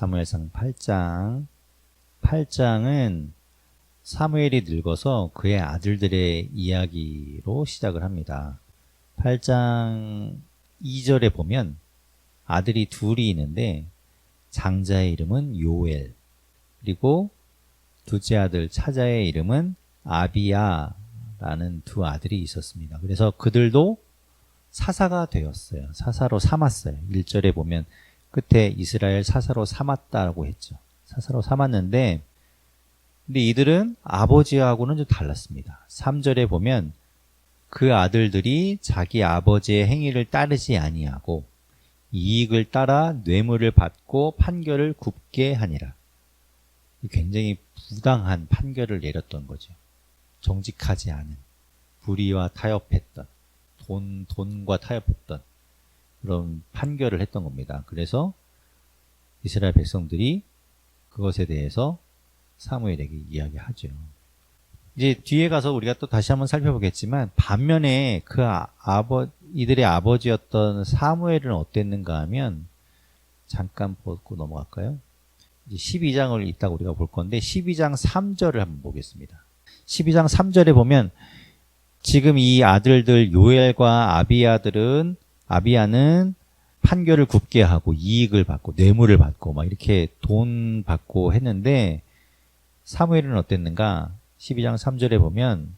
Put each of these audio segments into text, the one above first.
사무엘상 8장. 8장은 사무엘이 늙어서 그의 아들들의 이야기로 시작을 합니다. 8장 2절에 보면 아들이 둘이 있는데 장자의 이름은 요엘, 그리고 둘째 아들 차자의 이름은 아비야라는 두 아들이 있었습니다. 그래서 그들도 사사가 되었어요. 사사로 삼았어요. 1절에 보면 끝에 이스라엘 사사로 삼았다라고 했죠. 사사로 삼았는데, 근데 이들은 아버지하고는 좀 달랐습니다. 3절에 보면 그 아들들이 자기 아버지의 행위를 따르지 아니하고 이익을 따라 뇌물을 받고 판결을 굽게 하니라. 굉장히 부당한 판결을 내렸던 거죠. 정직하지 않은, 불의와 타협했던, 돈과 타협했던 그런 판결을 했던 겁니다. 그래서 이스라엘 백성들이 그것에 대해서 사무엘에게 이야기하죠. 이제 뒤에 가서 우리가 또 다시 한번 살펴보겠지만, 반면에 그 이들의 아버지였던 사무엘은 어땠는가 하면, 잠깐 보고 넘어갈까요? 이제 12장을 이따가 우리가 볼 건데 12장 3절을 한번 보겠습니다. 12장 3절에 보면 지금 이 아들들 요엘과 아비야는 판결을 굽게 하고 이익을 받고 뇌물을 받고 막 이렇게 돈 받고 했는데, 사무엘은 어땠는가? 12장 3절에 보면,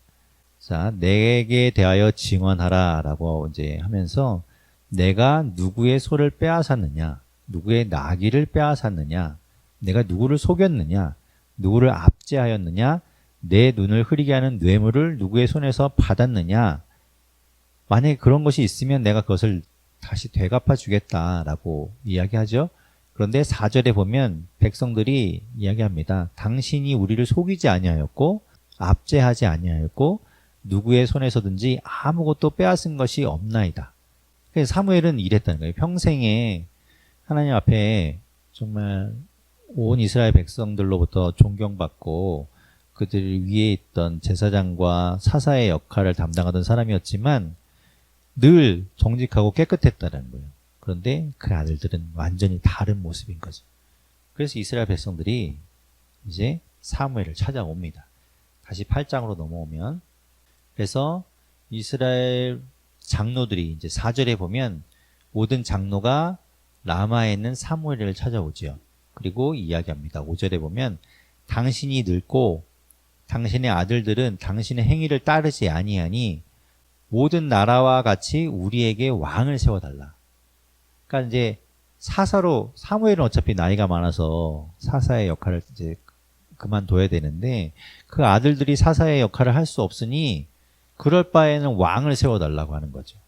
자, 내게 대하여 증언하라 라고 이제 하면서, 내가 누구의 소를 빼앗았느냐, 누구의 나귀를 빼앗았느냐, 내가 누구를 속였느냐, 누구를 압제하였느냐, 내 눈을 흐리게 하는 뇌물을 누구의 손에서 받았느냐, 만약에 그런 것이 있으면 내가 그것을 다시 되갚아 주겠다라고 이야기하죠. 그런데 4절에 보면 백성들이 이야기합니다. 당신이 우리를 속이지 아니하였고 압제하지 아니하였고 누구의 손에서든지 아무것도 빼앗은 것이 없나이다. 그래서 사무엘은 이랬다는 거예요. 평생에 하나님 앞에 정말 온 이스라엘 백성들로부터 존경받고 그들 위에 있던 제사장과 사사의 역할을 담당하던 사람이었지만 늘 정직하고 깨끗했다는 거예요. 그런데 그 아들들은 완전히 다른 모습인 거죠. 그래서 이스라엘 백성들이 이제 사무엘을 찾아옵니다. 다시 8장으로 넘어오면, 그래서 이스라엘 장로들이 이제 4절에 보면 모든 장로가 라마에 있는 사무엘을 찾아오지요. 그리고 이야기합니다. 5절에 보면 당신이 늙고 당신의 아들들은 당신의 행위를 따르지 아니하니 모든 나라와 같이 우리에게 왕을 세워달라. 그러니까 이제 사무엘은 어차피 나이가 많아서 사사의 역할을 이제 그만둬야 되는데, 그 아들들이 사사의 역할을 할 수 없으니 그럴 바에는 왕을 세워달라고 하는 거죠.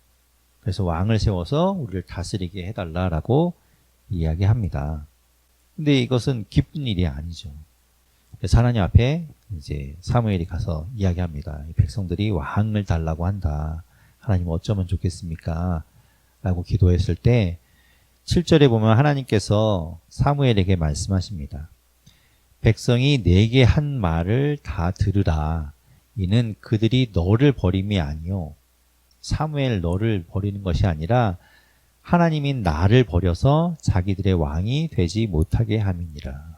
그래서 왕을 세워서 우리를 다스리게 해달라라고 이야기합니다. 근데 이것은 기쁜 일이 아니죠. 그래서 하나님 앞에 이제 사무엘이 가서 이야기합니다. 백성들이 왕을 달라고 한다. 하나님 어쩌면 좋겠습니까? 라고 기도했을 때 7절에 보면 하나님께서 사무엘에게 말씀하십니다. 백성이 내게 한 말을 다 들으라. 이는 그들이 너를 버림이 아니요. 사무엘 너를 버리는 것이 아니라 하나님인 나를 버려서 자기들의 왕이 되지 못하게 함이니라.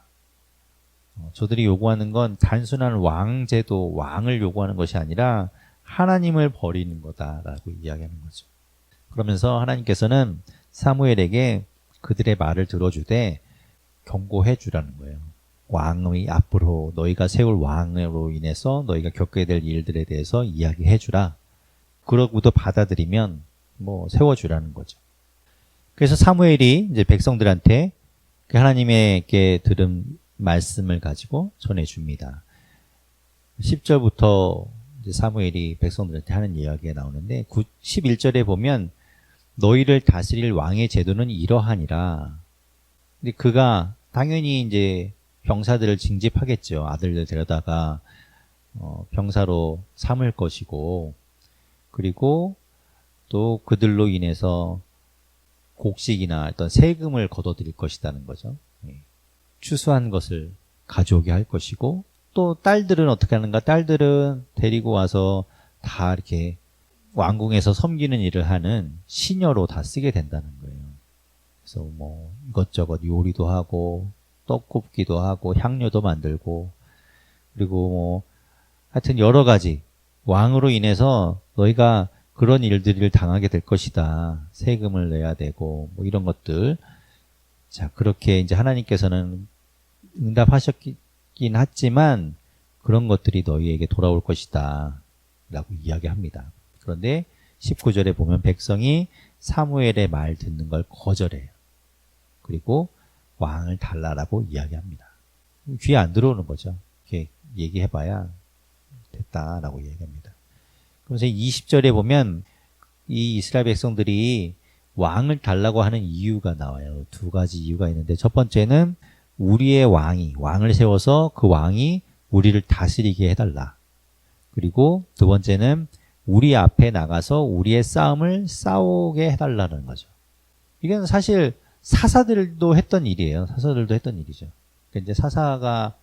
저들이 요구하는 건 단순한 왕제도, 왕을 요구하는 것이 아니라 하나님을 버리는 거다라고 이야기하는 거죠. 그러면서 하나님께서는 사무엘에게 그들의 말을 들어주되 경고해 주라는 거예요. 왕의 앞으로 너희가 세울 왕으로 인해서 너희가 겪게 될 일들에 대해서 이야기해 주라. 그러고도 받아들이면 세워주라는 거죠. 그래서 사무엘이 이제 백성들한테 하나님에게 들은 말씀을 가지고 전해줍니다. 10절부터 이제 사무엘이 백성들한테 하는 이야기가 나오는데 11절에 보면 너희를 다스릴 왕의 제도는 이러하니라. 근데 그가 당연히 이제 병사들을 징집하겠죠. 아들들 데려다가 병사로 삼을 것이고, 그리고 또 그들로 인해서 곡식이나 어떤 세금을 걷어들일 것이라는 거죠. 추수한 것을 가져오게 할 것이고, 또 딸들은 어떻게 하는가? 딸들은 데리고 와서 다 이렇게 왕궁에서 섬기는 일을 하는 시녀로 다 쓰게 된다는 거예요. 그래서 이것저것 요리도 하고 떡 굽기도 하고 향료도 만들고 그리고 뭐 하여튼 여러 가지 왕으로 인해서 너희가 그런 일들을 당하게 될 것이다. 세금을 내야 되고 뭐 이런 것들. 자, 그렇게 이제 하나님께서는 응답하셨긴 했지만 그런 것들이 너희에게 돌아올 것이다. 라고 이야기합니다. 그런데 19절에 보면 백성이 사무엘의 말 듣는 걸 거절해요. 그리고 왕을 달라라고 이야기합니다. 귀에 안 들어오는 거죠. 이렇게 얘기해봐야 됐다라고 얘기합니다. 그래서 20절에 보면 이 이스라엘 백성들이 왕을 달라고 하는 이유가 나와요. 두 가지 이유가 있는데 첫 번째는 우리의 왕을 세워서 그 왕이 우리를 다스리게 해달라. 그리고 두 번째는 우리 앞에 나가서 우리의 싸움을 싸우게 해달라는 거죠. 이건 사실 사사들도 했던 일이에요. 사사들도 했던 일이죠. 그러니까 이제 사사가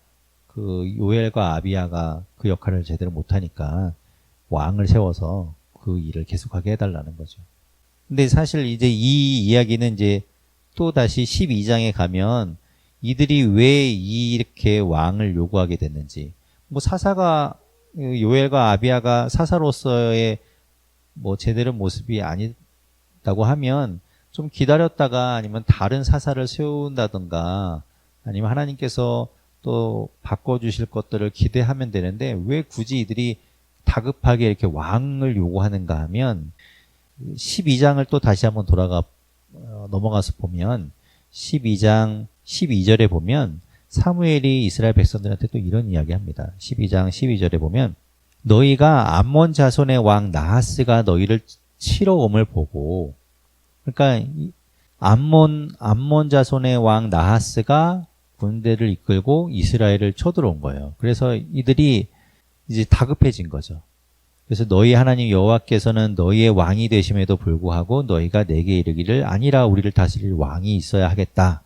그 요엘과 아비야가 그 역할을 제대로 못하니까 왕을 세워서 그 일을 계속하게 해달라는 거죠. 근데 사실 이제 이 이야기는 이제 또 다시 12장에 가면 이들이 왜 이렇게 왕을 요구하게 됐는지, 뭐 사사가 요엘과 아비야가 사사로서의 뭐 제대로 모습이 아니다고 하면 좀 기다렸다가 아니면 다른 사사를 세운다던가 아니면 하나님께서 또 바꿔주실 것들을 기대하면 되는데 왜 굳이 이들이 다급하게 이렇게 왕을 요구하는가 하면 12장을 또 다시 한번 넘어가서 보면 12장 12절에 보면 사무엘이 이스라엘 백성들한테 또 이런 이야기합니다. 12장 12절에 보면 너희가 암몬 자손의 왕 나하스가 너희를 치러 옴을 보고, 그러니까 암몬 자손의 왕 나하스가 군대를 이끌고 이스라엘을 쳐들어온 거예요. 그래서 이들이 이제 다급해진 거죠. 그래서 너희 하나님 여호와께서는 너희의 왕이 되심에도 불구하고 너희가 내게 이르기를 아니라 우리를 다스릴 왕이 있어야 하겠다.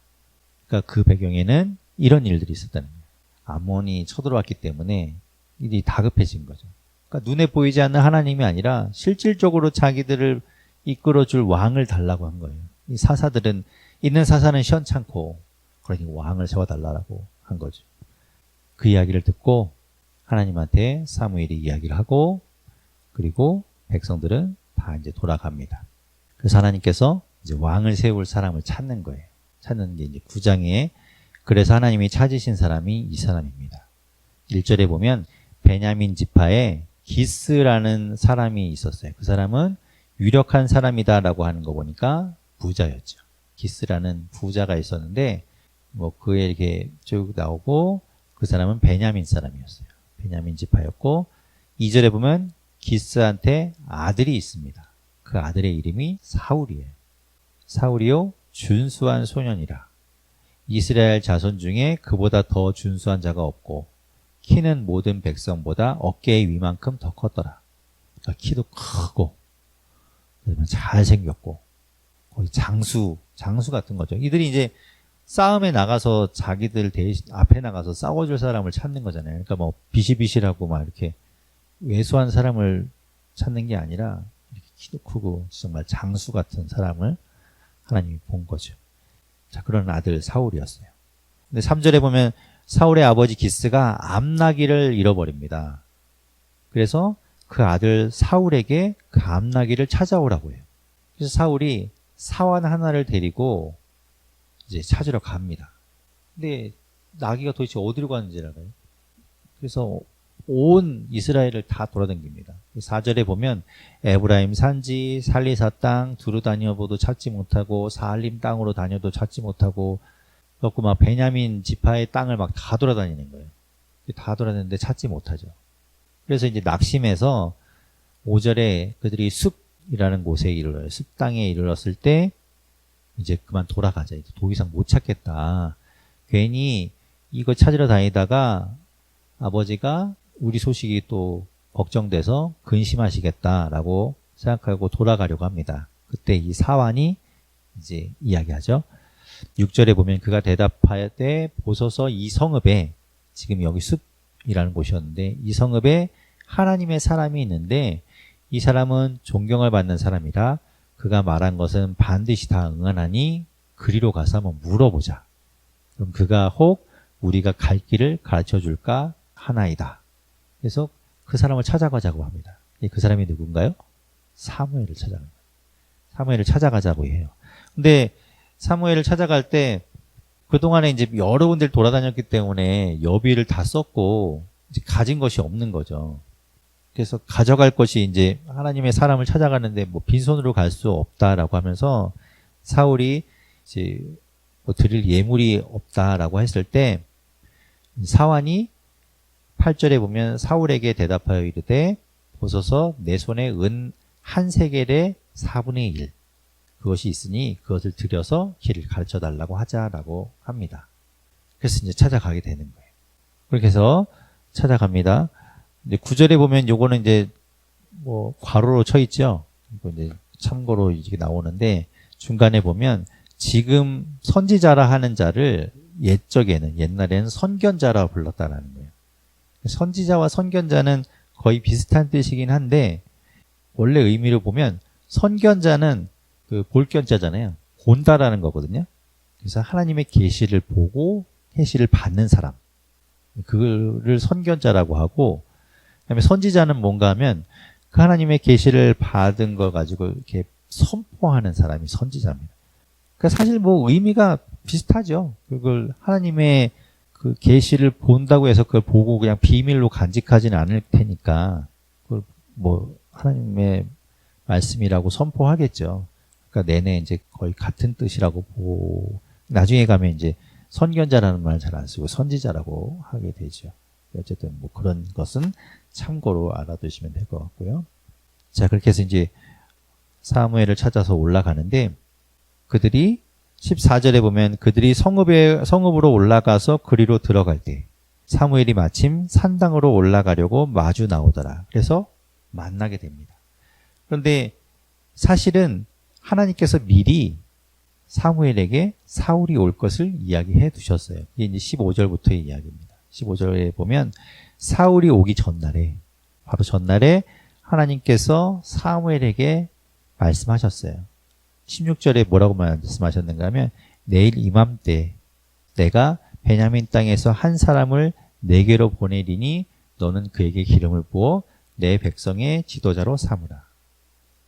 그러니까 그 배경에는 이런 일들이 있었다는 거예요. 암몬이 쳐들어왔기 때문에 이들이 다급해진 거죠. 그러니까 눈에 보이지 않는 하나님이 아니라 실질적으로 자기들을 이끌어줄 왕을 달라고 한 거예요. 이 사사들은 있는 사사는 시원찮고 그러니 왕을 세워달라고 한 거죠. 그 이야기를 듣고 하나님한테 사무엘이 이야기를 하고 그리고 백성들은 다 이제 돌아갑니다. 그래서 하나님께서 이제 왕을 세울 사람을 찾는 거예요. 찾는 게 이제 9장에 그래서 하나님이 찾으신 사람이 이 사람입니다. 1절에 보면 베냐민 지파에 기스라는 사람이 있었어요. 그 사람은 유력한 사람이다라고 하는 거 보니까 부자였죠. 기스라는 부자가 있었는데 뭐 그에 이렇게 쭉 나오고 그 사람은 베냐민 사람이었어요. 베냐민 지파였고 2절에 보면 기스한테 아들이 있습니다. 그 아들의 이름이 사울이에요. 사울이요 준수한 소년이라 이스라엘 자손 중에 그보다 더 준수한 자가 없고 키는 모든 백성보다 어깨의 위만큼 더 컸더라. 그러니까 키도 크고 잘생겼고 거의 장수 같은 거죠. 이들이 이제 싸움에 나가서 자기들 앞에 나가서 싸워줄 사람을 찾는 거잖아요. 그러니까 뭐 비실비실하고 막 이렇게 왜소한 사람을 찾는 게 아니라 이렇게 키도 크고 정말 장수 같은 사람을 하나님이 본 거죠. 자, 그런 아들 사울이었어요. 근데 3절에 보면 사울의 아버지 기스가 암나기를 잃어버립니다. 그래서 그 아들 사울에게 그 암나기를 찾아오라고 해요. 그래서 사울이 사환 하나를 데리고 이제 찾으러 갑니다. 근데 나귀가 도대체 어디로 가는지 알아요? 그래서 온 이스라엘을 다 돌아다닙니다. 4절에 보면 에브라임 산지, 살리사 땅 두루 다녀봐도 찾지 못하고 사알림 땅으로 다녀도 찾지 못하고 그렇고 막 베냐민 지파의 땅을 막 다 돌아다니는 거예요. 다 돌아다니는데 찾지 못하죠. 그래서 이제 낙심해서 5절에 그들이 숲이라는 곳에 이르러요. 숲 땅에 이르렀을 때 이제 그만 돌아가자. 이제 더 이상 못 찾겠다. 괜히 이거 찾으러 다니다가 아버지가 우리 소식이 또 걱정돼서 근심하시겠다라고 생각하고 돌아가려고 합니다. 그때 이 사환이 이제 이야기하죠. 6절에 보면 그가 대답하되 보소서 이 성읍에 지금 여기 숲이라는 곳이었는데 이 성읍에 하나님의 사람이 있는데 이 사람은 존경을 받는 사람이라 그가 말한 것은 반드시 다 응하나니 그리로 가서 한번 물어보자. 그럼 그가 혹 우리가 갈 길을 가르쳐 줄까 하나이다. 그래서 그 사람을 찾아가자고 합니다. 그 사람이 누군가요? 사무엘을 찾아가는 거예요. 사무엘을 찾아가자고 해요. 근데 사무엘을 찾아갈 때 그동안에 이제 여러 군데를 돌아다녔기 때문에 여비를 다 썼고 이제 가진 것이 없는 거죠. 그래서 가져갈 것이 이제 하나님의 사람을 찾아가는데 뭐 빈손으로 갈 수 없다라고 하면서 사울이 이제 뭐 드릴 예물이 없다라고 했을 때 사환이 8절에 보면 사울에게 대답하여 이르되 보소서 내 손에 은 한 세겔의 4분의 1 그것이 있으니 그것을 들여서 길을 가르쳐 달라고 하자라고 합니다. 그래서 이제 찾아가게 되는 거예요. 그렇게 해서 찾아갑니다. 이제 9절에 보면 요거는 이제 뭐 괄호로 쳐 있죠. 이거 이제 참고로 이게 나오는데 중간에 보면 지금 선지자라 하는 자를 옛날에는 선견자라 불렀다라는 거예요. 선지자와 선견자는 거의 비슷한 뜻이긴 한데 원래 의미로 보면 선견자는 그 볼견자잖아요. 본다라는 거거든요. 그래서 하나님의 계시를 보고 계시를 받는 사람. 그를 선견자라고 하고 그다음에 선지자는 뭔가 하면 그 하나님의 계시를 받은 거 가지고 이렇게 선포하는 사람이 선지자입니다. 그러니까 사실 뭐 의미가 비슷하죠. 그걸 하나님의 그 계시를 본다고 해서 그걸 보고 그냥 비밀로 간직하지는 않을 테니까 그걸 뭐 하나님의 말씀이라고 선포하겠죠. 그러니까 내내 이제 거의 같은 뜻이라고 보고 나중에 가면 이제 선견자라는 말 잘 안 쓰고 선지자라고 하게 되죠. 어쨌든 뭐 그런 것은 참고로 알아두시면 될 것 같고요. 자, 그렇게 해서 이제 사무엘을 찾아서 올라가는데 그들이 14절에 보면 그들이 성읍으로 올라가서 그리로 들어갈 때 사무엘이 마침 산당으로 올라가려고 마주 나오더라. 그래서 만나게 됩니다. 그런데 사실은 하나님께서 미리 사무엘에게 사울이 올 것을 이야기해 두셨어요. 이게 이제 15절부터의 이야기입니다. 15절에 보면 사울이 오기 전날에 바로 전날에 하나님께서 사무엘에게 말씀하셨어요. 16절에 뭐라고 말씀하셨는가 하면 내일 이맘때 내가 베냐민 땅에서 한 사람을 내게로 보내리니 너는 그에게 기름을 부어 내 백성의 지도자로 삼으라.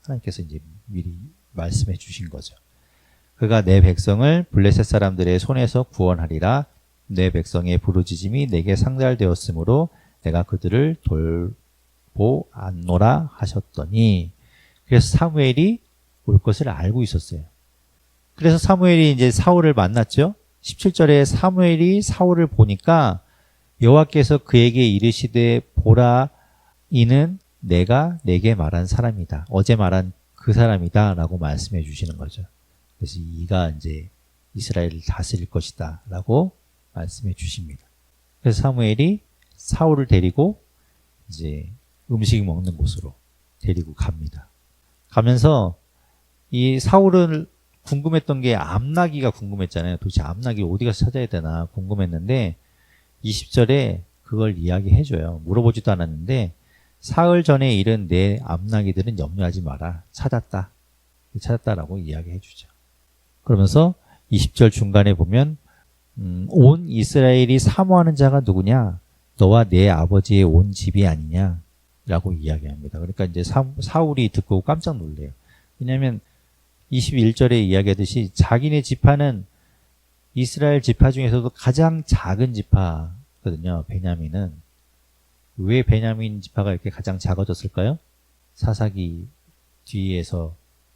하나님께서 이제 미리 말씀해 주신 거죠. 그가 내 백성을 블레셋 사람들의 손에서 구원하리라. 내 백성의 부르짖음이 내게 상달되었으므로 내가 그들을 돌보았노라 하셨더니 그래서 사무엘이 올 것을 알고 있었어요. 그래서 사무엘이 이제 사울을 만났죠. 17절에 사무엘이 사울을 보니까 여호와께서 그에게 이르시되 보라 이는 내가 내게 말한 사람이다. 어제 말한 그 사람이다 라고 말씀해 주시는 거죠. 그래서 이가 이제 이스라엘을 다스릴 것이다 라고 말씀해 주십니다. 그래서 사무엘이 사울을 데리고 이제 음식 먹는 곳으로 데리고 갑니다. 가면서 이 사울을 궁금했던 게 암나기가 궁금했잖아요. 도대체 암나기 어디 가서 찾아야 되나 궁금했는데 20절에 그걸 이야기해 줘요. 물어보지도 않았는데 사흘 전에 일은 내 암나기들은 염려하지 마라. 찾았다라고 이야기해 주죠. 그러면서 20절 중간에 보면 온 이스라엘이 사모하는 자가 누구냐? 너와 내 아버지의 온 집이 아니냐? 라고 이야기합니다. 그러니까 이제 사울이 듣고 깜짝 놀래요. 왜냐하면 21절에 이야기하듯이 자기네 지파는 이스라엘 지파 중에서도 가장 작은 지파거든요. 베냐민은. 왜 베냐민 지파가 이렇게 가장 작아졌을까요? 사사기 뒤에서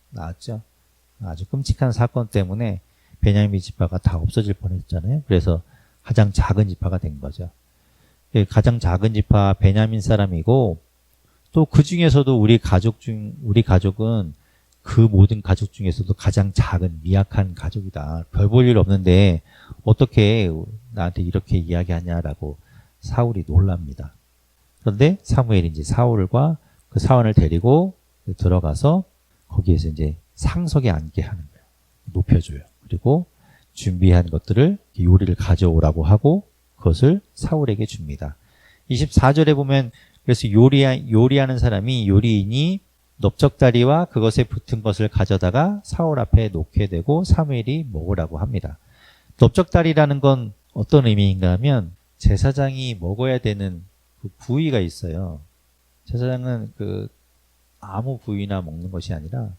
나왔죠. 아주 끔찍한 사건 때문에 베냐민 지파가 다 없어질 뻔했잖아요. 그래서 가장 작은 지파가 된 거죠. 가장 작은 지파 베냐민 사람이고 또 그 중에서도 우리 가족은 그 모든 가족 중에서도 가장 작은 미약한 가족이다. 별 볼 일 없는데 어떻게 나한테 이렇게 이야기하냐라고 사울이 놀랍니다. 그런데 사무엘이 이제 사울과 그 사원을 데리고 들어가서 거기에서 이제 상석에 앉게 하는 거예요. 높여줘요. 그리고 준비한 것들을 요리를 가져오라고 하고 그것을 사울에게 줍니다. 24절에 보면 그래서 요리하는 사람이 요리인이 넓적다리와 그것에 붙은 것을 가져다가 사울 앞에 놓게 되고 사무엘이 먹으라고 합니다. 넓적다리라는 건 어떤 의미인가 하면 제사장이 먹어야 되는 그 부위가 있어요. 제사장은 그 아무 부위나 먹는 것이 아니라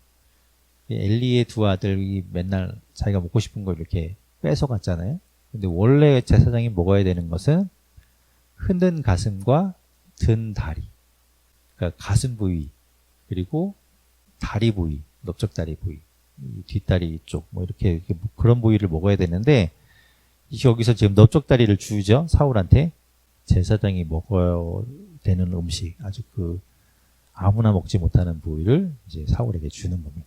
엘리의 두 아들이 맨날 자기가 먹고 싶은 걸 이렇게 뺏어갔잖아요. 근데 원래 제사장이 먹어야 되는 것은 흔든 가슴과 든 다리, 그러니까 가슴 부위, 그리고 다리 부위, 넓적다리 부위, 뒷다리 쪽, 뭐 이렇게 그런 부위를 먹어야 되는데, 여기서 지금 넓적다리를 주죠, 사울한테. 제사장이 먹어야 되는 음식, 아주 그 아무나 먹지 못하는 부위를 이제 사울에게 주는 겁니다.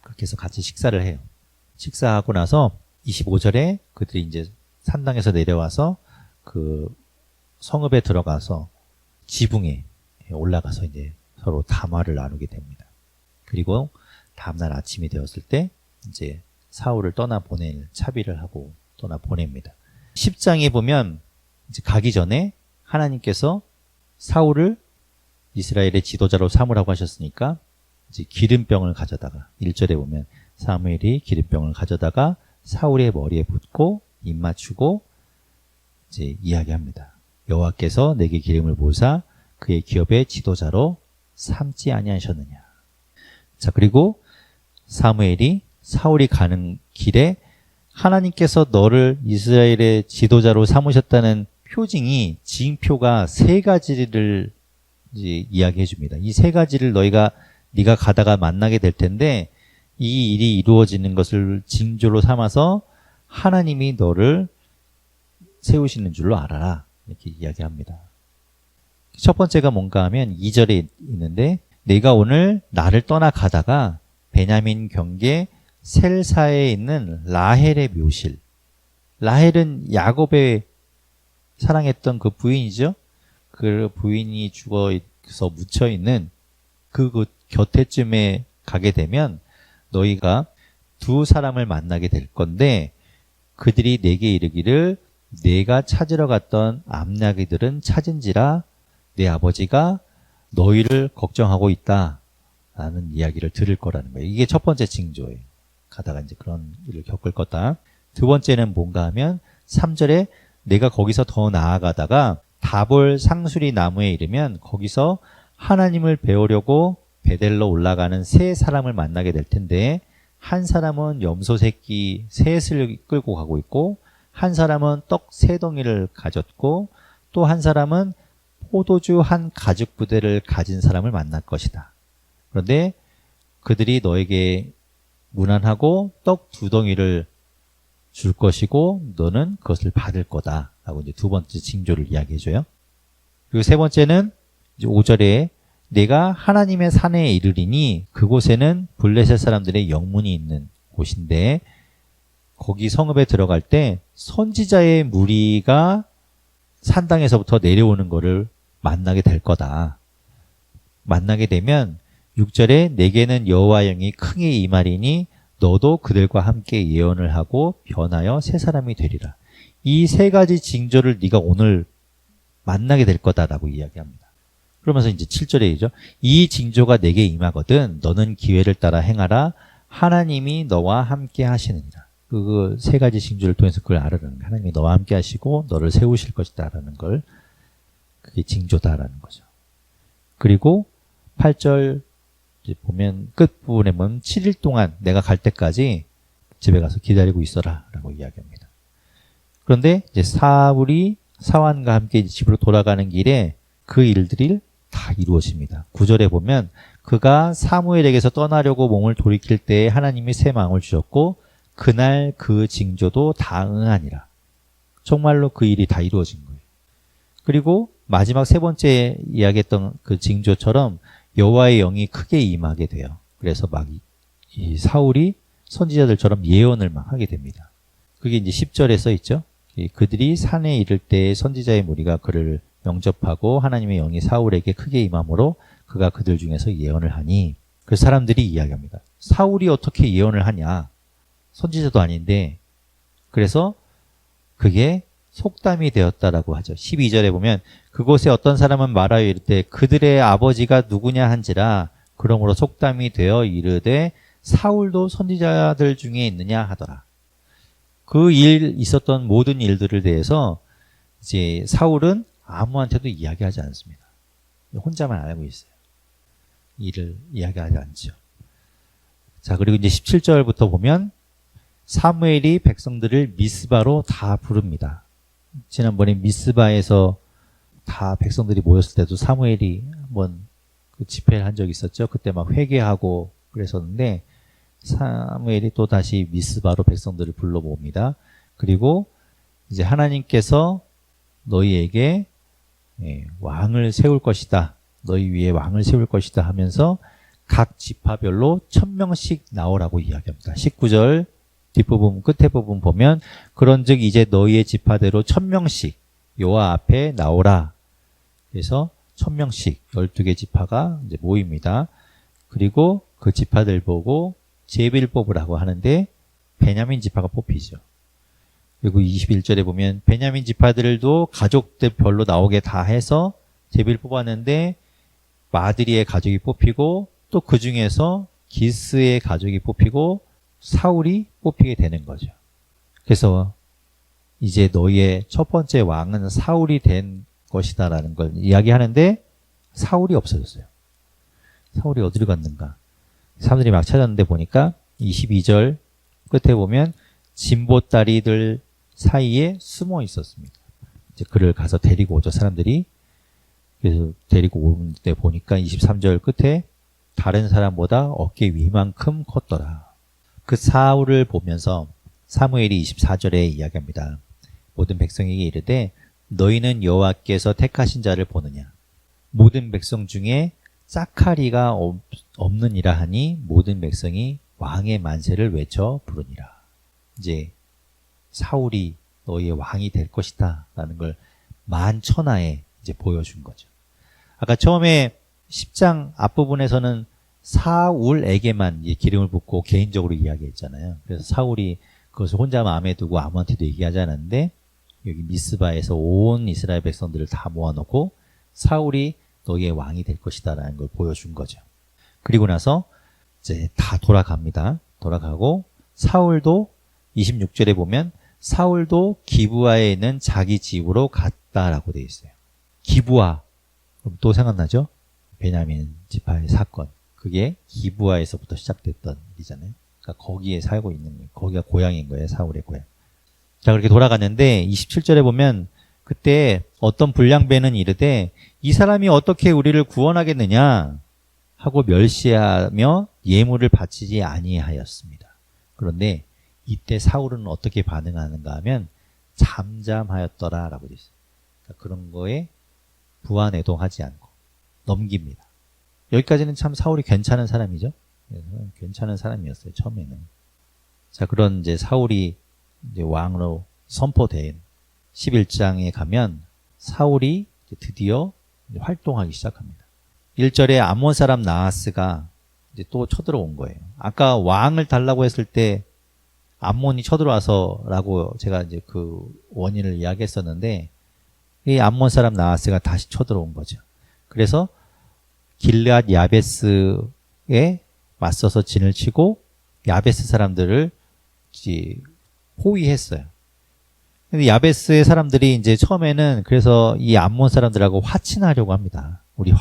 그렇게 해서 같이 식사를 해요. 식사하고 나서 25절에 그들이 이제 산당에서 내려와서 그 성읍에 들어가서 지붕에 올라가서 이제 서로 담화를 나누게 됩니다. 그리고 다음날 아침이 되었을 때 이제 사울을 떠나 보낼 차비를 하고 떠나 보냅니다. 10장에 보면 이제 가기 전에 하나님께서 사울을 이스라엘의 지도자로 삼으라고 하셨으니까 이제 기름병을 가져다가 1절에 보면 사무엘이 기름병을 가져다가 사울의 머리에 붓고 입 맞추고 이제 이야기합니다. 여호와께서 내게 기름을 부으사 그의 기업의 지도자로 삼지 아니하셨느냐. 자, 그리고 사무엘이 사울이 가는 길에 하나님께서 너를 이스라엘의 지도자로 삼으셨다는 표징이 징표가 세 가지를 이제 이야기해 줍니다. 이 세 가지를 네가 가다가 만나게 될 텐데 이 일이 이루어지는 것을 징조로 삼아서 하나님이 너를 세우시는 줄로 알아라. 이렇게 이야기합니다. 첫 번째가 뭔가 하면 2절에 있는데 내가 오늘 나를 떠나 가다가 베냐민 경계 셀사에 있는 라헬의 묘실. 라헬은 야곱의 사랑했던 그 부인이죠. 그 부인이 죽어서 묻혀있는 그 곁에쯤에 가게 되면 너희가 두 사람을 만나게 될 건데 그들이 내게 이르기를 내가 찾으러 갔던 암나기들은 찾은지라 내 아버지가 너희를 걱정하고 있다 라는 이야기를 들을 거라는 거예요. 이게 첫 번째 징조예요. 가다가 이제 그런 일을 겪을 거다. 두 번째는 뭔가 하면 3절에 내가 거기서 더 나아가다가 다볼 상수리 나무에 이르면 거기서 하나님을 배우려고 베델로 올라가는 세 사람을 만나게 될 텐데 한 사람은 염소 새끼 셋을 끌고 가고 있고 한 사람은 떡 세 덩이를 가졌고 또 한 사람은 포도주 한 가죽 부대를 가진 사람을 만날 것이다. 그런데 그들이 너에게 문안하고 떡 두 덩이를 줄 것이고 너는 그것을 받을 거다 라고 이제 두 번째 징조를 이야기해줘요. 그리고 세 번째는 이제 5절에 내가 하나님의 산에 이르리니 그곳에는 블레셋 사람들의 영문이 있는 곳인데 거기 성읍에 들어갈 때 선지자의 무리가 산당에서부터 내려오는 것을 만나게 될 거다. 만나게 되면 6절에 내게는 여호와의 영이 크게 임하리니 너도 그들과 함께 예언을 하고 변하여 새 사람이 되리라. 이 세 가지 징조를 네가 오늘 만나게 될 거다라고 이야기합니다. 그러면서 이제 7절에죠. 이 징조가 내게 임하거든 너는 기회를 따라 행하라. 하나님이 너와 함께 하시느니라. 그 세 가지 징조를 통해서 그걸 알아라는 거예요. 하나님이 너와 함께 하시고 너를 세우실 것이다라는 걸 그게 징조다라는 거죠. 그리고 8절 보면 끝부분에 보면 7일 동안 내가 갈 때까지 집에 가서 기다리고 있어라 라고 이야기합니다. 그런데 이제 사울이 사환과 함께 집으로 돌아가는 길에 그 일들이 다 이루어집니다. 9절에 보면 그가 사무엘에게서 떠나려고 몸을 돌이킬 때에 하나님이 새 마음을 주셨고 그날 그 징조도 다 응하니라. 정말로 그 일이 다 이루어진 거예요. 그리고 마지막 세 번째 이야기했던 그 징조처럼 여호와의 영이 크게 임하게 돼요. 그래서 막 이 사울이 선지자들처럼 예언을 막 하게 됩니다. 그게 이제 10절에 써 있죠. 그들이 산에 이를 때 선지자의 무리가 그를 영접하고 하나님의 영이 사울에게 크게 임함으로 그가 그들 중에서 예언을 하니 그 사람들이 이야기합니다. 사울이 어떻게 예언을 하냐? 선지자도 아닌데. 그래서 그게 속담이 되었다라고 하죠. 12절에 보면 그곳에 어떤 사람은 말하여 이르되 그들의 아버지가 누구냐 한지라 그러므로 속담이 되어 이르되 사울도 선지자들 중에 있느냐 하더라. 그 있었던 모든 일들에 대해서 이제 사울은 아무한테도 이야기하지 않습니다. 혼자만 알고 있어요. 일을 이야기하지 않죠. 자, 그리고 이제 17절부터 보면 사무엘이 백성들을 미스바로 다 부릅니다. 지난번에 미스바에서 다 백성들이 모였을 때도 사무엘이 한번 그 집회를 한 적이 있었죠. 그때 막 회개하고 그랬었는데 사무엘이 또 다시 미스바로 백성들을 불러 모읍니다. 그리고 이제 하나님께서 너희에게 왕을 세울 것이다. 너희 위에 왕을 세울 것이다 하면서 각 지파별로 1000명씩 나오라고 이야기합니다. 19절 뒷부분 끝에 부분 보면 그런즉 이제 너희의 지파대로 1000명씩 여호와 앞에 나오라. 그래서 1000명씩 12개 지파가 이제 모입니다. 그리고 그 지파들 보고 제비를 뽑으라고 하는데 베냐민 지파가 뽑히죠. 그리고 21절에 보면 베냐민 지파들도 가족들 별로 나오게 다 해서 제비를 뽑았는데 마드리의 가족이 뽑히고 또 그 중에서 기스의 가족이 뽑히고 사울이 뽑히게 되는 거죠. 그래서 이제 너희의 첫 번째 왕은 사울이 된 것이다라는 걸 이야기하는데 사울이 없어졌어요. 사울이 어디로 갔는가? 사람들이 막 찾았는데 보니까 22절 끝에 보면 진보다리들 사이에 숨어 있었습니다. 이제 그를 가서 데리고 오죠, 사람들이. 그래서 데리고 오는데 보니까 23절 끝에 다른 사람보다 어깨 위만큼 컸더라. 그 사울을 보면서 사무엘이 24절에 이야기합니다. 모든 백성에게 이르되 너희는 여호와께서 택하신 자를 보느냐. 모든 백성 중에 짝하리가 없느니라 하니 모든 백성이 왕의 만세를 외쳐 부르니라. 이제 사울이 너희의 왕이 될 것이다 라는 걸 만천하에 이제 보여준 거죠. 아까 처음에 10장 앞부분에서는 사울에게만 기름을 붓고 개인적으로 이야기했잖아요. 그래서 사울이 그것을 혼자 마음에 두고 아무한테도 얘기하지 않았는데 여기 미스바에서 온 이스라엘 백성들을 다 모아놓고 사울이 너희의 왕이 될 것이다 라는 걸 보여준 거죠. 그리고 나서 이제 다 돌아갑니다. 돌아가고 사울도 26절에 보면 사울도 기브아에 있는 자기 집으로 갔다라고 되어 있어요. 기브아, 그럼 또 생각나죠? 베냐민 지파의 사건. 그게 기브아에서부터 시작됐던 일이잖아요. 그러니까 거기에 살고 있는 거예요. 거기가 고향인 거예요. 사울의 고향. 자, 그렇게 돌아갔는데 27절에 보면 그때 어떤 불량배는 이르되 이 사람이 어떻게 우리를 구원하겠느냐 하고 멸시하며 예물을 바치지 아니하였습니다. 그런데 이때 사울은 어떻게 반응하는가 하면 잠잠하였더라라고 되어 있어요. 그러니까 그런 거에 부안해동하지 않고 넘깁니다. 여기까지는 참 사울이 괜찮은 사람이죠. 괜찮은 사람이었어요, 처음에는. 자, 그런 이제 사울이 이제 왕으로 선포된 11장에 가면 사울이 드디어 활동하기 시작합니다. 1절에 암몬 사람 나하스가 이제 또 쳐들어온 거예요. 아까 왕을 달라고 했을 때 암몬이 쳐들어와서라고 제가 이제 그 원인을 이야기했었는데 이 암몬 사람 나하스가 다시 쳐들어온 거죠. 그래서 길르앗 야베스에 맞서서 진을 치고 야베스 사람들을 이제 포위했어요. 근데 야베스의 사람들이 이제 처음에는 그래서 이 암몬 사람들하고 화친하려고 합니다. 우리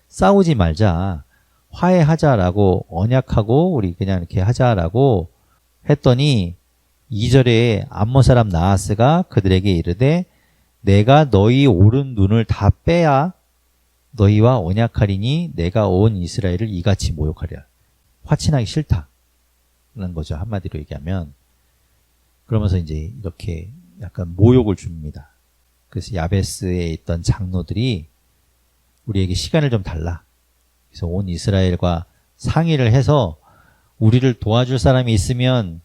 싸우지 말자. 화해하자라고 언약하고 우리 그냥 이렇게 하자라고 했더니 2절에 암몬 사람 나하스가 그들에게 이르되 내가 너희 오른 눈을 다 빼야 너희와 언약하리니 내가 온 이스라엘을 이같이 모욕하리라. 화친하기 싫다는 거죠. 한마디로 얘기하면. 그러면서 이제 이렇게 약간 모욕을 줍니다. 그래서 야베스에 있던 장로들이 우리에게 시간을 좀 달라. 그래서 온 이스라엘과 상의를 해서 우리를 도와줄 사람이 있으면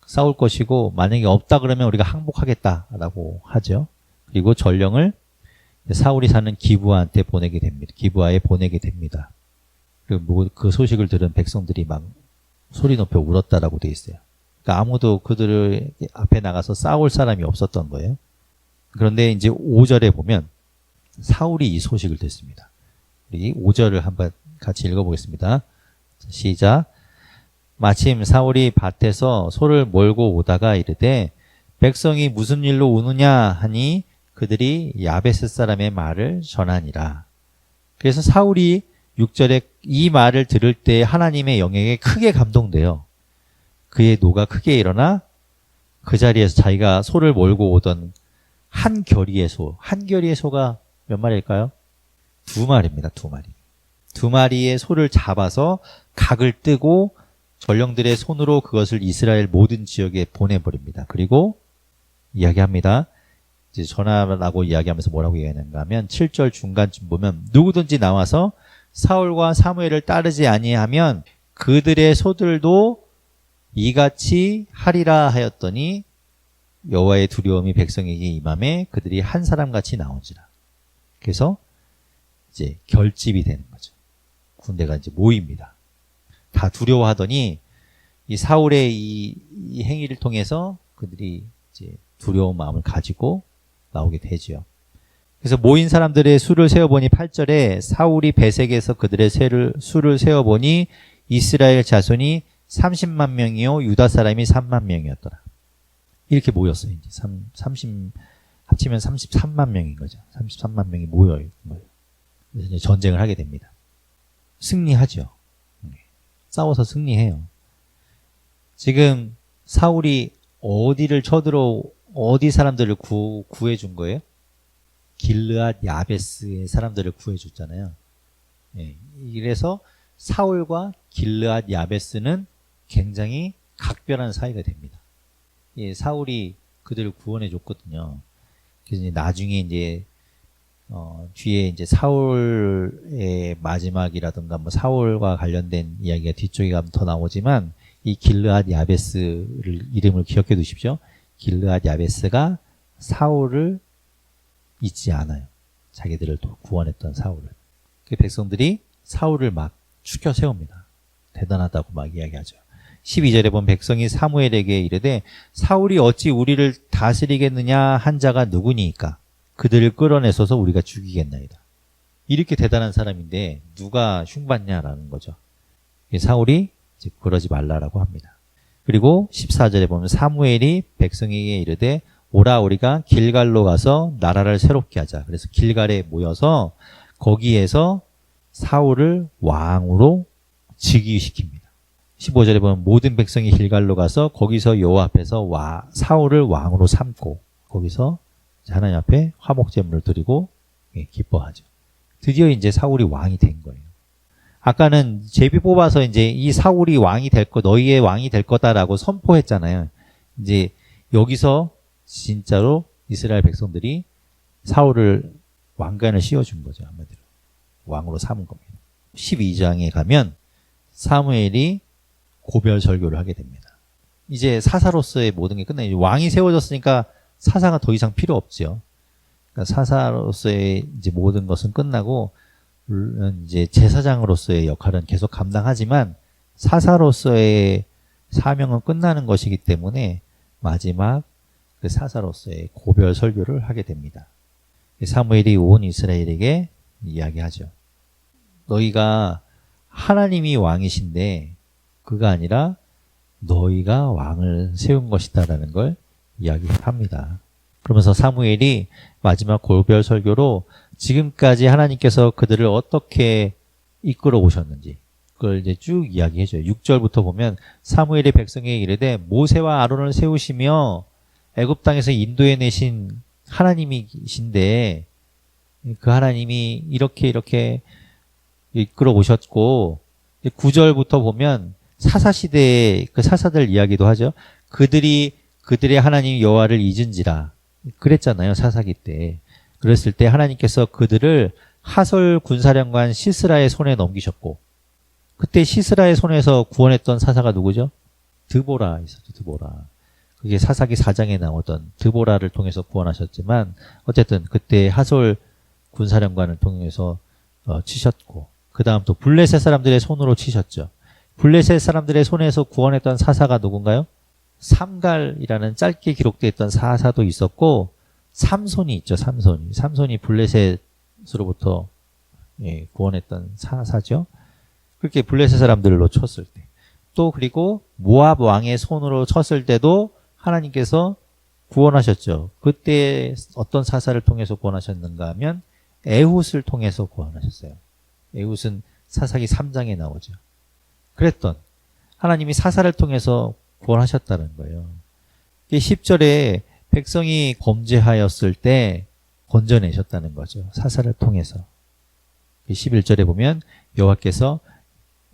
싸울 것이고 만약에 없다 그러면 우리가 항복하겠다라고 하죠. 그리고 전령을 사울이 사는 기브아한테 보내게 됩니다. 기브아에 보내게 됩니다. 그리고 그 소식을 들은 백성들이 막 소리 높여 울었다라고 돼 있어요. 그러니까 아무도 그들을 앞에 나가서 싸울 사람이 없었던 거예요. 그런데 이제 5절에 보면 사울이 이 소식을 듣습니다. 우리 5절을 한번 같이 읽어보겠습니다. 시작. 마침 사울이 밭에서 소를 몰고 오다가 이르되 백성이 무슨 일로 우느냐 하니 그들이 야베스 사람의 말을 전하니라. 그래서 사울이 6절에 이 말을 들을 때 하나님의 영에게 크게 감동돼요. 그의 노가 크게 일어나 그 자리에서 자기가 소를 몰고 오던 한 겨리의 소가 몇 마리일까요? 2마리입니다. 2마리. 2마리의 소를 잡아서 각을 뜨고 전령들의 손으로 그것을 이스라엘 모든 지역에 보내버립니다. 그리고 이야기합니다. 이제 전하라고 이야기하면서 뭐라고 이야기하는가 하면 7절 중간쯤 보면 누구든지 나와서 사울과 사무엘을 따르지 아니하면 그들의 소들도 이같이 하리라 하였더니 여호와의 두려움이 백성에게 임함에 그들이 한 사람같이 나온지라. 그래서 이제 결집이 되는 거죠. 군대가 이제 모입니다. 다 두려워하더니 이 사울의 이 행위를 통해서 그들이 이제 두려운 마음을 가지고 나오게 되죠. 그래서 모인 사람들의 수를 세어보니 8절에 사울이 베색에서 그들의 수를 세어보니 이스라엘 자손이 30만 명이요 유다 사람이 3만 명이었더라. 이렇게 모였어요. 이제 30 합치면 33만 명인 거죠. 33만 명이 모여요. 그래서 이제 전쟁을 하게 됩니다. 승리하죠. 싸워서 승리해요. 지금 사울이 어디를 쳐들어 어디 사람들을 구해준 거예요? 길르앗 야베스의 사람들을 구해줬잖아요. 예, 이래서 사울과 길르앗 야베스는 굉장히 각별한 사이가 됩니다. 예, 사울이 그들을 구원해 줬거든요. 그래서 이제 나중에 이제 뒤에 이제 사울의 마지막이라든가 뭐 사울과 관련된 이야기가 뒤쪽에 가면 더 나오지만 이 길르앗 야베스를 이름을 기억해 두십시오. 길르앗 야베스가 사울을 잊지 않아요. 자기들을 구원했던 사울을. 그 백성들이 사울을 막 추켜 세웁니다. 대단하다고 막 이야기하죠. 12절에 보면 백성이 사무엘에게 이르되 사울이 어찌 우리를 다스리겠느냐 한 자가 누구니까 그들을 끌어내서서 우리가 죽이겠나이다. 이렇게 대단한 사람인데 누가 흉받냐라는 거죠. 사울이 이제 그러지 말라라고 합니다. 그리고 14절에 보면 사무엘이 백성에게 이르되 오라 우리가 길갈로 가서 나라를 새롭게 하자. 그래서 길갈에 모여서 거기에서 사울을 왕으로 즉위시킵니다. 15절에 보면 모든 백성이 길갈로 가서 거기서 여호와 앞에서 사울을 왕으로 삼고 거기서 하나님 앞에 화목제물을 드리고 기뻐하죠. 드디어 이제 사울이 왕이 된 거예요. 아까는 제비 뽑아서 이제 이 사울이 왕이 될 거, 너희의 왕이 될 거다라고 선포했잖아요. 이제 여기서 진짜로 이스라엘 백성들이 사울을 왕관을 씌워준 거죠. 한마디로. 왕으로 삼은 겁니다. 12장에 가면 사무엘이 고별 설교를 하게 됩니다. 이제 사사로서의 모든 게 끝나요. 왕이 세워졌으니까 사사가 더 이상 필요 없죠. 그러니까 사사로서의 이제 모든 것은 끝나고 물론 이제 제사장으로서의 역할은 계속 감당하지만 사사로서의 사명은 끝나는 것이기 때문에 마지막 그 사사로서의 고별 설교를 하게 됩니다. 사무엘이 온 이스라엘에게 이야기하죠. 너희가 하나님이 왕이신데 그가 아니라 너희가 왕을 세운 것이다라는 걸 이야기합니다. 그러면서 사무엘이 마지막 고별 설교로 지금까지 하나님께서 그들을 어떻게 이끌어 오셨는지 그걸 이제 쭉 이야기해줘요. 6절부터 보면 사무엘이 백성에게 이르되 모세와 아론을 세우시며 애굽 땅에서 인도해 내신 하나님이신데 그 하나님이 이렇게 이끌어 오셨고 9절부터 보면 사사시대의 그 사사들 이야기도 하죠. 그들의 하나님 여호와를 잊은지라 그랬잖아요. 사사기 때. 그랬을 때 하나님께서 그들을 하솔 군사령관 시스라의 손에 넘기셨고 그때 시스라의 손에서 구원했던 사사가 누구죠? 드보라 있었죠. 드보라. 그게 사사기 4장에 나오던 드보라를 통해서 구원하셨지만 어쨌든 그때 하솔 군사령관을 통해서 치셨고 그 다음 또 블레셋 사람들의 손으로 치셨죠. 블레셋 사람들의 손에서 구원했던 사사가 누군가요? 삼갈이라는 짧게 기록되어 있던 사사도 있었고 삼손이 있죠. 삼손이 블레셋으로부터 구원했던 사사죠. 그렇게 블레셋 사람들로 쳤을 때 또 그리고 모압 왕의 손으로 쳤을 때도 하나님께서 구원하셨죠. 그때 어떤 사사를 통해서 구원하셨는가 하면 에훗을 통해서 구원하셨어요. 에훗은 사사기 3장에 나오죠. 그랬던 하나님이 사사를 통해서 구원하셨다는 거예요. 10절에 백성이 범죄하였을 때 건져내셨다는 거죠. 사사를 통해서. 11절에 보면 여호와께서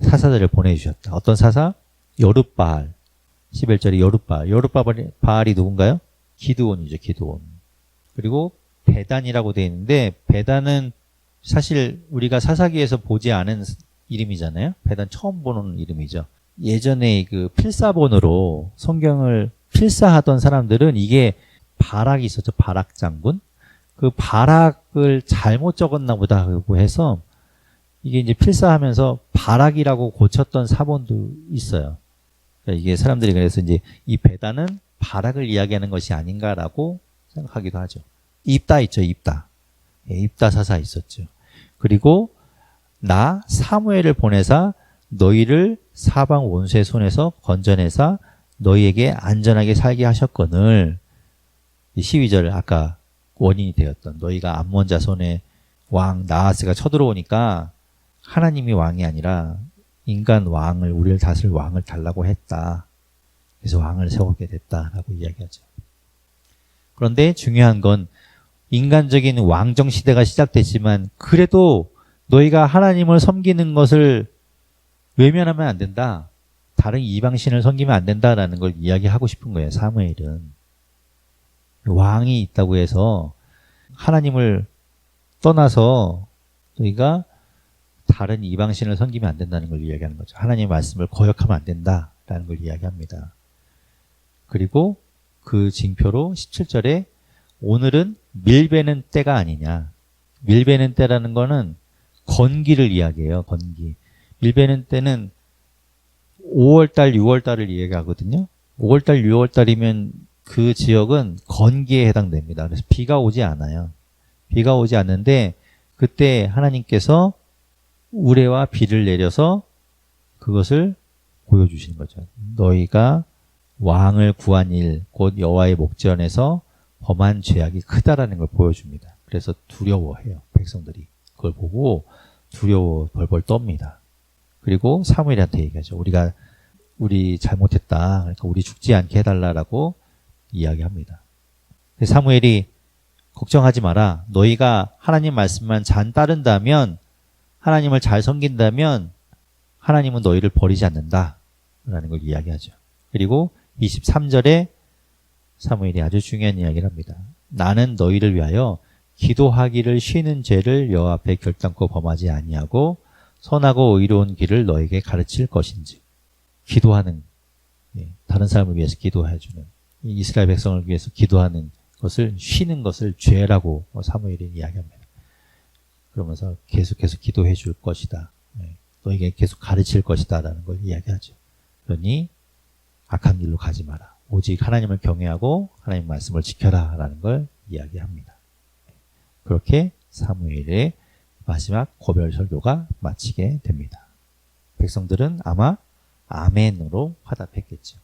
사사들을 보내주셨다. 어떤 사사? 여룻바알. 11절에 여룻바알. 여룻바알이 누군가요? 기드온이죠. 기드온. 그리고 베단이라고 되어 있는데 베단은 사실 우리가 사사기에서 보지 않은 이름이잖아요. 베단 처음 보는 이름이죠. 예전에 그 필사본으로 성경을 필사하던 사람들은 이게 바락이 있었죠. 바락 장군. 그 바락을 잘못 적었나 보다 하고 해서 이게 이제 필사하면서 바락이라고 고쳤던 사본도 있어요. 그러니까 이게 사람들이 그래서 이제 이 베단은 바락을 이야기하는 것이 아닌가라고 생각하기도 하죠. 입다 있죠. 입다. 예, 입다 사사 있었죠. 그리고 나 사무엘을 보내사 너희를 사방 원수의 손에서 건져내사 너희에게 안전하게 살게 하셨거늘. 12절 아까 원인이 되었던 너희가 암몬 자손의 왕 나하스가 쳐들어오니까 하나님이 왕이 아니라 인간 왕을 우리를 다스릴 왕을 달라고 했다. 그래서 왕을 세우게 됐다라고 이야기하죠. 그런데 중요한 건 인간적인 왕정 시대가 시작됐지만 그래도 너희가 하나님을 섬기는 것을 외면하면 안 된다. 다른 이방신을 섬기면 안 된다라는 걸 이야기하고 싶은 거예요. 사무엘은. 왕이 있다고 해서 하나님을 떠나서 너희가 다른 이방신을 섬기면 안 된다는 걸 이야기하는 거죠. 하나님의 말씀을 거역하면 안 된다라는 걸 이야기합니다. 그리고 그 징표로 17절에 오늘은 밀베는 때가 아니냐. 밀베는 때라는 거는 건기를 이야기해요. 건기. 밀베는 때는 5월달, 6월달을 이야기하거든요. 5월달, 6월달이면 그 지역은 건기에 해당됩니다. 그래서 비가 오지 않아요. 비가 오지 않는데 그때 하나님께서 우레와 비를 내려서 그것을 보여주시는 거죠. 너희가 왕을 구한 일, 곧 여호와의 목전에서 범한 죄악이 크다라는 걸 보여줍니다. 그래서 두려워해요. 백성들이. 그걸 보고 두려워 벌벌 떱니다. 그리고 사무엘한테 얘기하죠. 우리 잘못했다. 그러니까 우리 죽지 않게 해달라라고 이야기합니다. 사무엘이 걱정하지 마라. 너희가 하나님 말씀만 잘 따른다면 하나님을 잘 섬긴다면 하나님은 너희를 버리지 않는다. 라는 걸 이야기하죠. 그리고 23절에 사무엘이 아주 중요한 이야기를 합니다. 나는 너희를 위하여 기도하기를 쉬는 죄를 여호와 앞에 결단코 범하지 아니하고 선하고 의로운 길을 너에게 가르칠 것인지. 기도하는, 다른 사람을 위해서 기도해주는, 이스라엘 백성을 위해서 기도하는 것을 쉬는 것을 죄라고 사무엘이 이야기합니다. 그러면서 계속해서 기도해 줄 것이다. 너에게 계속 가르칠 것이다 라는 걸 이야기하죠. 그러니 악한 길로 가지 마라. 오직 하나님을 경외하고 하나님 말씀을 지켜라 라는 걸 이야기합니다. 그렇게 사무엘의 마지막 고별 설교가 마치게 됩니다. 백성들은 아마 아멘으로 화답했겠죠.